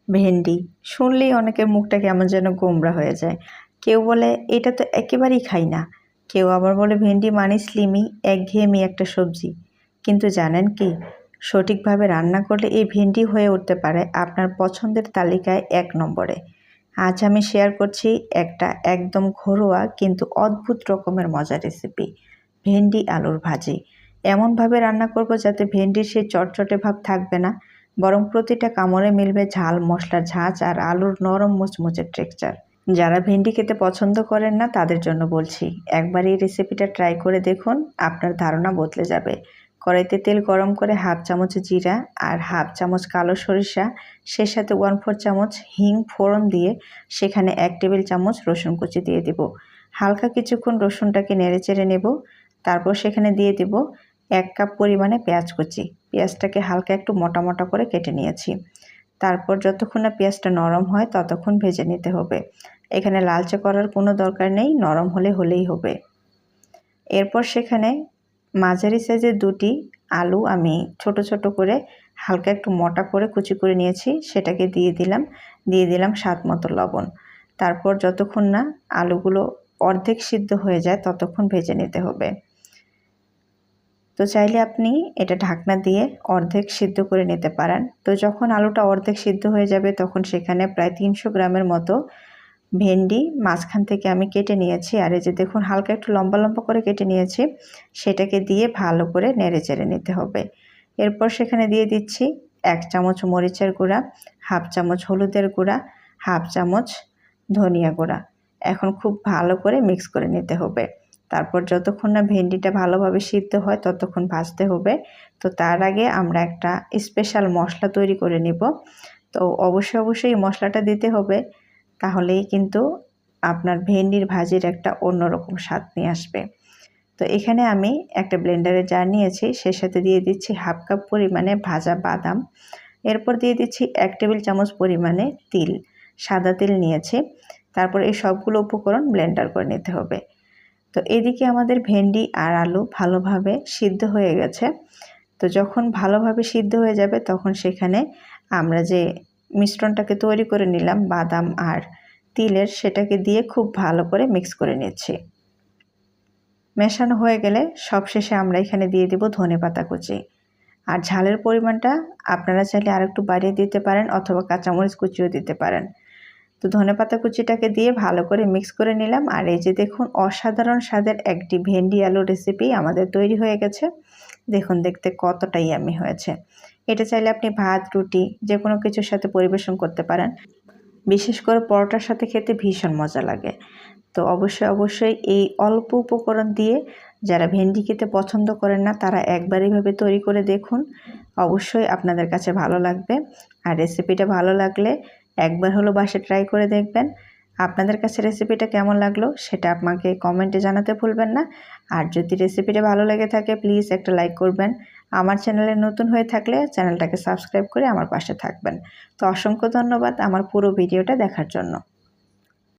ভেন্ডি শুনলেই অনেকের মুখটা কেমন যেন গোমড়া হয়ে যায়। কেউ বলে এটা তো একেবারেই খাই না, কেউ আবার বলে ভেন্ডি মানে স্লিমি একঘেয়েমি একটা সবজি। কিন্তু জানেন কি, সঠিকভাবে রান্না করলে এই ভেন্ডি হয়ে উঠতে পারে আপনার পছন্দের তালিকায় 1 নম্বরে। আজ আমি শেয়ার করছি একটা একদম ঘরোয়া কিন্তু অদ্ভুত রকমের মজার রেসিপি, ভেন্ডি আলুর ভাজি। এমনভাবে রান্না করব যাতে ভেন্ডির সেই চটচটে ভাব থাকবে না, বরং প্রতিটা কামড়ে মিলবে ঝাল মশলার ঝাঁঝ আর আলুর নরম মুচমুচের টেক্সচার। যারা ভেন্ডি খেতে পছন্দ করেন না তাদের জন্য বলছি, একবার এই রেসিপিটা ট্রাই করে দেখুন, আপনার ধারণা বদলে যাবে। কড়াইতে তেল গরম করে 1/2 চামচ জিরা আর 1/2 চামচ কালো সরিষা, সে সাথে 1/4 চামচ হিং ফোড়ন দিয়ে সেখানে 1 টেবিল চামচ রসুন কুচি দিয়ে দেব। হালকা কিছুক্ষণ রসুনটাকে নেড়েচেড়ে নেব। তারপর সেখানে দিয়ে দেব 1 কাপ পরিমাণে পেঁয়াজ কুচি। পেঁয়াজটাকে হালকা একটু মোটা মোটা করে কেটে নিয়েছি। তারপর যতক্ষণ না পেঁয়াজটা নরম হয় ততক্ষণ ভেজে নিতে হবে। এখানে লালচে করার কোনো দরকার নেই, নরম হলেই হবে। এরপর সেখানে মাঝারি সাইজের 2টি আলু আমি ছোট ছোট করে হালকা একটু মোটা করে কুচি করে নিয়েছি, সেটাকে দিয়ে দিলাম স্বাদ মতো লবণ। তারপর যতক্ষণ না আলুগুলো অর্ধেক সিদ্ধ হয়ে যায় ততক্ষণ ভেজে নিতে হবে। তো চাইলে আপনি এটা ঢাকনা দিয়ে অর্ধেক সিদ্ধ করে নিতে পারেন। তো যখন আলুটা অর্ধেক সিদ্ধ হয়ে যাবে তখন সেখানে প্রায় 300 গ্রামের মতো ভেন্ডি মাঝখান থেকে আমি কেটে নিয়েছি, আর এই যে দেখুন হালকা একটু লম্বা লম্বা করে কেটে নিয়েছি, সেটাকে দিয়ে ভালো করে নেড়ে চেড়ে নিতে হবে। এরপর সেখানে দিয়ে দিচ্ছি 1 চামচ মরিচের গুঁড়া, 1/2 চামচ হলুদের গুঁড়া, 1/2 চামচ ধনিয়া গুঁড়া। এখন খুব ভালো করে মিক্স করে নিতে হবে। তারপর যতক্ষণ না ভেন্ডিটা ভালোভাবে সিদ্ধ হয় ততক্ষণ ভাজতে হবে। তো তার আগে আমরা একটা স্পেশাল মশলা তৈরি করে নিব। তো অবশ্যই এই মশলাটা দিতে হবে, তাহলেই কিন্তু আপনার ভেন্ডির ভাজির একটা অন্যরকম স্বাদ নিয়ে আসবে। তো এখানে আমি একটা ব্লেন্ডারের জার নিয়েছি, সে সাথে দিয়ে দিচ্ছি 1/2 কাপ পরিমাণে ভাজা বাদাম। এরপর দিয়ে দিচ্ছি 1 টেবিল চামচ পরিমাণে তিল, সাদা তিল নিয়েছি। তারপর এই সবগুলো উপকরণ ব্লেন্ডার করে নিতে হবে। তো এদিকে আমাদের ভেন্ডি আর আলু ভালোভাবে সিদ্ধ হয়ে গেছে। তো যখন ভালোভাবে সিদ্ধ হয়ে যাবে তখন সেখানে আমরা যে মিশ্রণটাকে তৈরি করে নিলাম বাদাম আর তিলের, সেটাকে দিয়ে খুব ভালো করে মিক্স করে নিচ্ছি। মেশানো হয়ে গেলে সবশেষে আমরা এখানে দিয়ে দেব ধনেপাতা কুচি। আর ঝালের পরিমাণটা আপনারা চাইলে আরেকটু বাড়িয়ে দিতে পারেন অথবা কাঁচামরিচ কুচিও দিতে পারেন। তো ধনেপাতা কুচিটাকে দিয়ে ভালো করে মিক্স করে নিলাম, আর এই যে দেখুন অসাধারণ স্বাদের একটি ভেন্ডি আলু রেসিপি আমাদের তৈরি হয়ে গেছে। দেখুন দেখতে কতটা ইয়াম্মি হয়েছে। এটা চাইলে আপনি ভাত রুটি যে কোনো কিছুর সাথে পরিবেশন করতে পারেন, বিশেষ করে পরোটার সাথে খেতে ভীষণ মজা লাগে। তো অবশ্যই এই অল্প উপকরণ দিয়ে যারা ভেন্ডি খেতে পছন্দ করেন না তারা একবার এইভাবে তৈরি করে দেখুন, অবশ্যই আপনাদের কাছে ভালো লাগবে। আর রেসিপিটা ভালো লাগলে একবার হলো বাসায় ট্রাই করে দেখবেন। আপনাদের কাছে রেসিপিটা কেমন লাগলো সেটা আমাকে কমেন্টে জানাতে ভুলবেন না। আর যদি রেসিপিটা ভালো লেগে থাকে প্লিজ একটা লাইক করবেন। আমার চ্যানেলে নতুন হয়ে থাকলে চ্যানেলটাকে সাবস্ক্রাইব করে আমার পাশে থাকবেন। তো অসংখ্য ধন্যবাদ আমার পুরো ভিডিওটা দেখার জন্য।